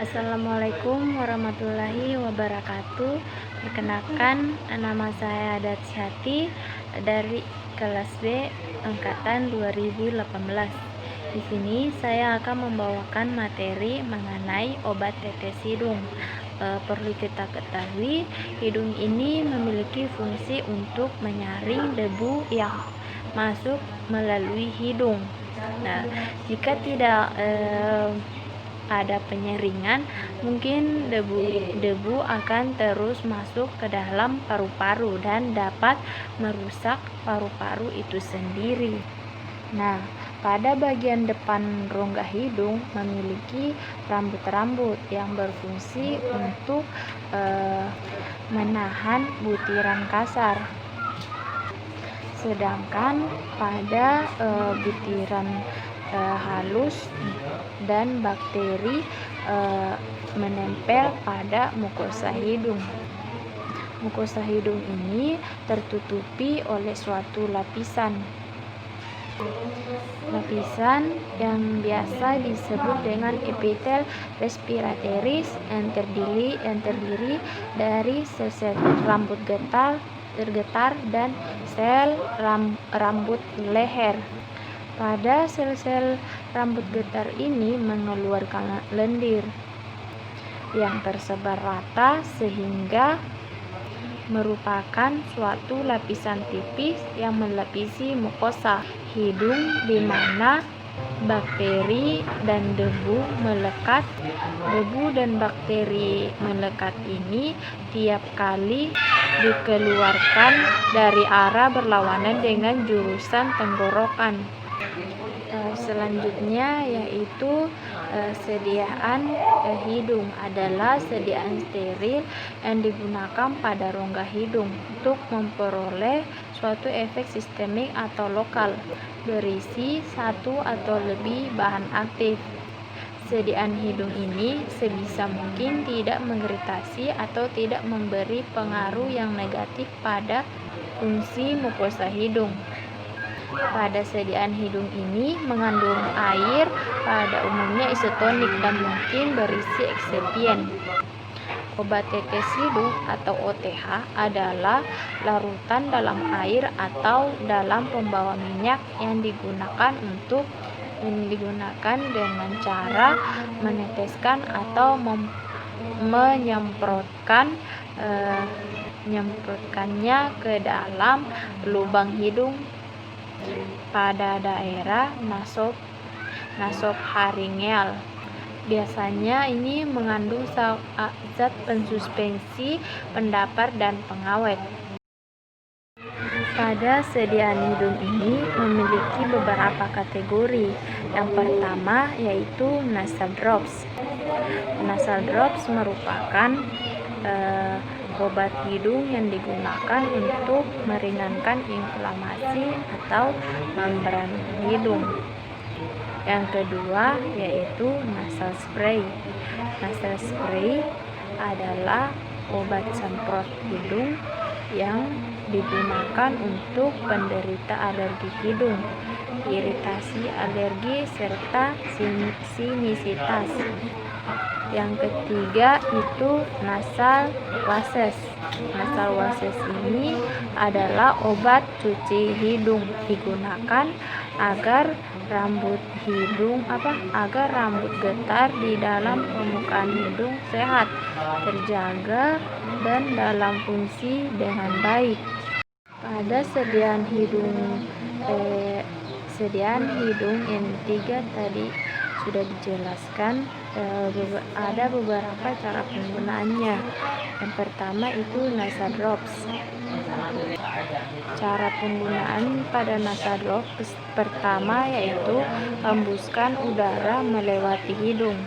Assalamualaikum warahmatullahi wabarakatuh. Perkenalkan, nama saya Adat Syati dari kelas B angkatan 2018. Di sini saya akan membawakan materi mengenai obat tetes hidung. Perlu kita ketahui, hidung ini memiliki fungsi untuk menyaring debu yang masuk melalui hidung. Nah, jika tidak ada penyaringan, mungkin debu akan terus masuk ke dalam paru-paru dan dapat merusak paru-paru itu sendiri. Nah, pada bagian depan rongga hidung memiliki rambut-rambut yang berfungsi untuk menahan butiran kasar. Sedangkan pada butiran halus dan bakteri menempel pada mukosa hidung. Mukosa hidung ini tertutupi oleh suatu lapisan yang biasa disebut dengan epitel respiratoris yang terdiri dari sel rambut tergetar dan sel rambut leher. Pada sel-sel rambut getar ini mengeluarkan lendir yang tersebar rata sehingga merupakan suatu lapisan tipis yang melapisi mukosa hidung di mana bakteri dan debu melekat. Debu dan bakteri melekat ini tiap kali dikeluarkan dari arah berlawanan dengan jurusan tenggorokan. Selanjutnya yaitu sediaan hidung adalah sediaan steril yang digunakan pada rongga hidung untuk memperoleh suatu efek sistemik atau lokal berisi satu atau lebih bahan aktif. Sediaan hidung ini sebisa mungkin tidak mengiritasi atau tidak memberi pengaruh yang negatif pada fungsi mukosa hidung. Pada sediaan hidung ini mengandung air, pada umumnya isotonik dan mungkin berisi eksipien. Obat tetes hidung atau OTH adalah larutan dalam air atau dalam pembawa minyak yang digunakan dengan cara meneteskan atau menyemprotkannya ke dalam lubang hidung pada daerah nasopharyngeal. Biasanya ini mengandung zat pensuspensi, pendapar, dan pengawet. Pada sediaan hidung ini memiliki beberapa kategori. Yang pertama yaitu nasal drops. Nasal drops merupakan obat hidung yang digunakan untuk meringankan inflamasi atau membran hidung. Yang kedua yaitu nasal spray. Nasal spray adalah obat semprot hidung yang digunakan untuk penderita alergi hidung, iritasi alergi, serta sinusitis. Yang ketiga itu nasal washes. Nasal washes ini adalah obat cuci hidung, digunakan agar rambut getar di dalam permukaan hidung sehat, terjaga, dan dalam fungsi dengan baik. Pada sediaan hidung yang tiga tadi sudah dijelaskan, ada beberapa cara penggunaannya. Yang pertama itu nasal drops. Cara penggunaan pada nasal drops pertama yaitu hembuskan udara melewati hidung.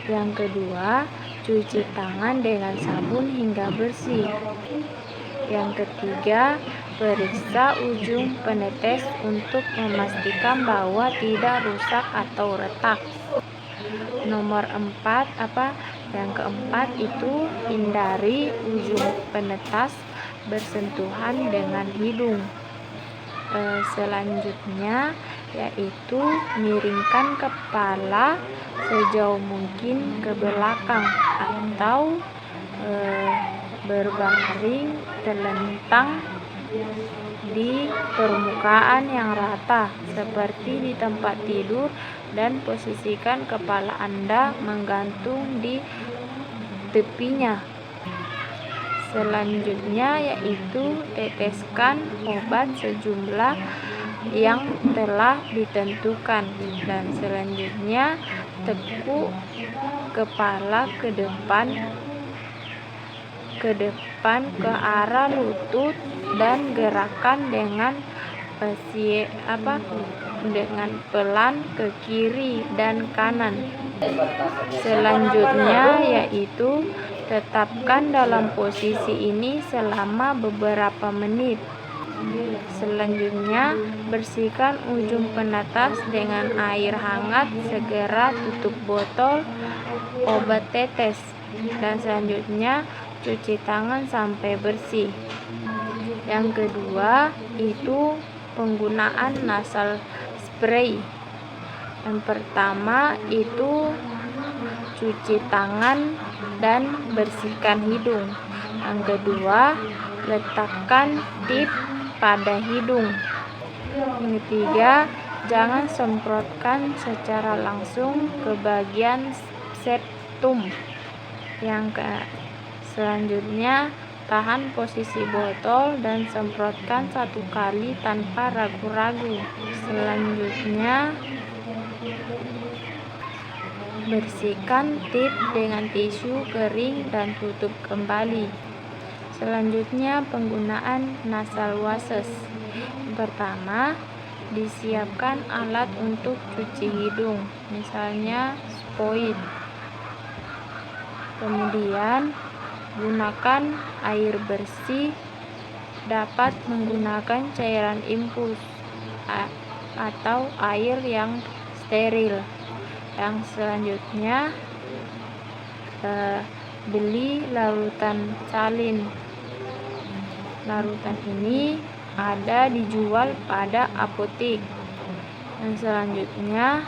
Yang kedua, cuci tangan dengan sabun hingga bersih. Yang ketiga, periksa ujung penetes untuk memastikan bahwa tidak rusak atau retak. Yang keempat itu hindari ujung penetes bersentuhan dengan hidung. Selanjutnya yaitu miringkan kepala sejauh mungkin ke belakang atau berbaring telentang di permukaan yang rata seperti di tempat tidur, dan posisikan kepala Anda menggantung di tepinya. Selanjutnya yaitu teteskan obat sejumlah yang telah ditentukan, dan selanjutnya tekuk kepala ke depan ke arah lutut dan gerakan dengan dengan pelan ke kiri dan kanan. Selanjutnya yaitu tetapkan dalam posisi ini selama beberapa menit. Selanjutnya bersihkan ujung penetas dengan air hangat, segera tutup botol obat tetes, dan selanjutnya cuci tangan sampai bersih. Yang kedua itu penggunaan nasal spray. Yang pertama itu cuci tangan dan bersihkan hidung. Yang kedua, letakkan tip pada hidung. Yang ketiga, jangan semprotkan secara langsung ke bagian septum. Selanjutnya, tahan posisi botol dan semprotkan 1 kali tanpa ragu-ragu. Selanjutnya, bersihkan tip dengan tisu kering dan tutup kembali. Selanjutnya, penggunaan nasal washes. Pertama, disiapkan alat untuk cuci hidung, misalnya Spoit. Kemudian, gunakan air bersih, dapat menggunakan cairan infus atau air yang steril. Yang selanjutnya, beli larutan salin. Larutan ini ada dijual pada apotek. Yang selanjutnya,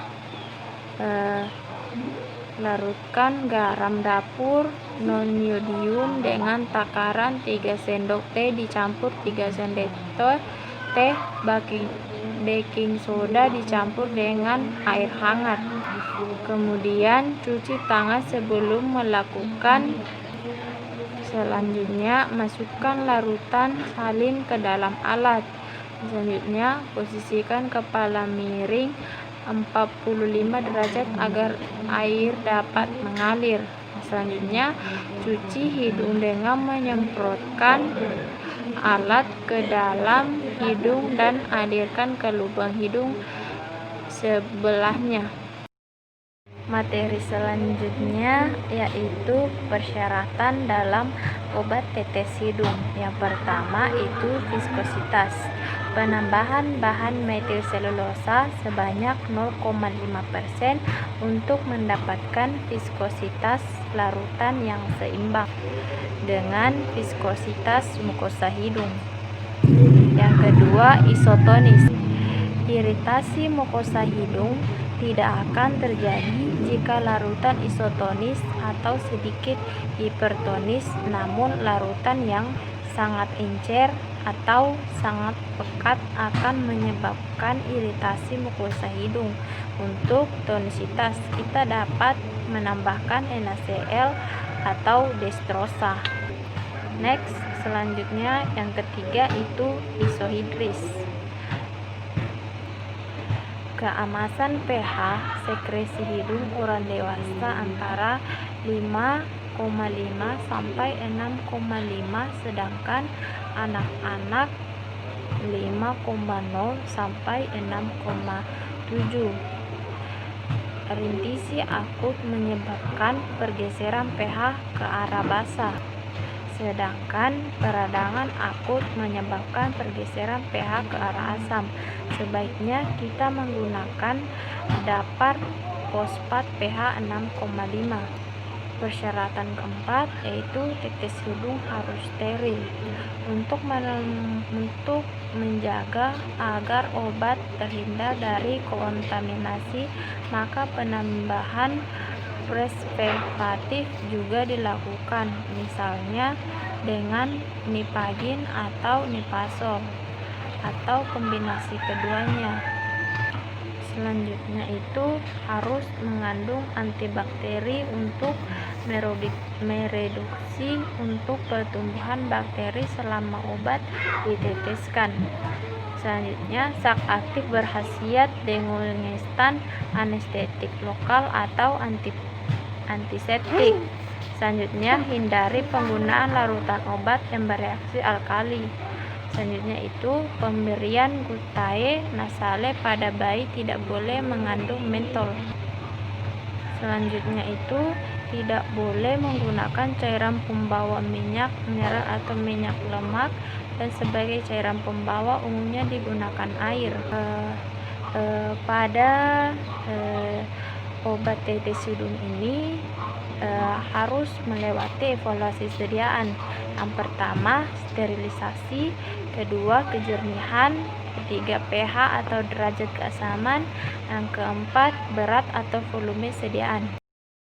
larutkan garam dapur non-yodium dengan takaran 3 sendok teh dicampur 3 sendok teh baking soda dicampur dengan air hangat. Kemudian cuci tangan sebelum melakukan. Selanjutnya, masukkan larutan salin ke dalam alat. Selanjutnya, posisikan kepala miring 45 derajat agar air dapat mengalir. Selanjutnya, cuci hidung dengan menyemprotkan alat ke dalam hidung dan alirkan ke lubang hidung sebelahnya. Materi selanjutnya yaitu persyaratan dalam obat tetes hidung. Yang pertama itu viskositas. Penambahan bahan metil selulosa sebanyak 0,5% untuk mendapatkan viskositas larutan yang seimbang dengan viskositas mukosa hidung. Yang kedua, isotonis. Iritasi mukosa hidung tidak akan terjadi jika larutan isotonis atau sedikit hipertonis, namun larutan yang sangat encer atau sangat pekat akan menyebabkan iritasi mukosa hidung. Untuk tonisitas, kita dapat menambahkan NaCl atau dextrosa. Next, selanjutnya yang ketiga itu isohidris. Keamasan pH sekresi hidung orang dewasa antara 5,5 sampai 6,5, sedangkan anak-anak 5,0 sampai 6,7. Rintisi akut menyebabkan pergeseran pH ke arah basa, sedangkan peradangan akut menyebabkan pergeseran pH ke arah asam. Sebaiknya kita menggunakan dapar fosfat pH 6,5. Persyaratan keempat yaitu tetes hidung harus steril. Untuk menjaga agar obat terhindar dari kontaminasi, maka penambahan preservatif juga dilakukan, misalnya dengan nipagin atau nipasol atau kombinasi keduanya. Selanjutnya itu harus mengandung antibakteri untuk mereduksi untuk pertumbuhan bakteri selama obat diteteskan. Selanjutnya, zat aktif berkhasiat dekongestan, anestetik lokal atau antiseptik. Selanjutnya, hindari penggunaan larutan obat yang bereaksi alkali. Selanjutnya itu pemberian gutae nasale pada bayi tidak boleh mengandung mentol. Selanjutnya itu tidak boleh menggunakan cairan pembawa minyak mineral atau minyak lemak, dan sebagai cairan pembawa umumnya digunakan air. Pada obat tetes hidung ini harus melewati evaluasi sediaan. Yang pertama, sterilisasi, kedua, kejernihan, ketiga, pH atau derajat keasaman, yang keempat, berat atau volume sediaan.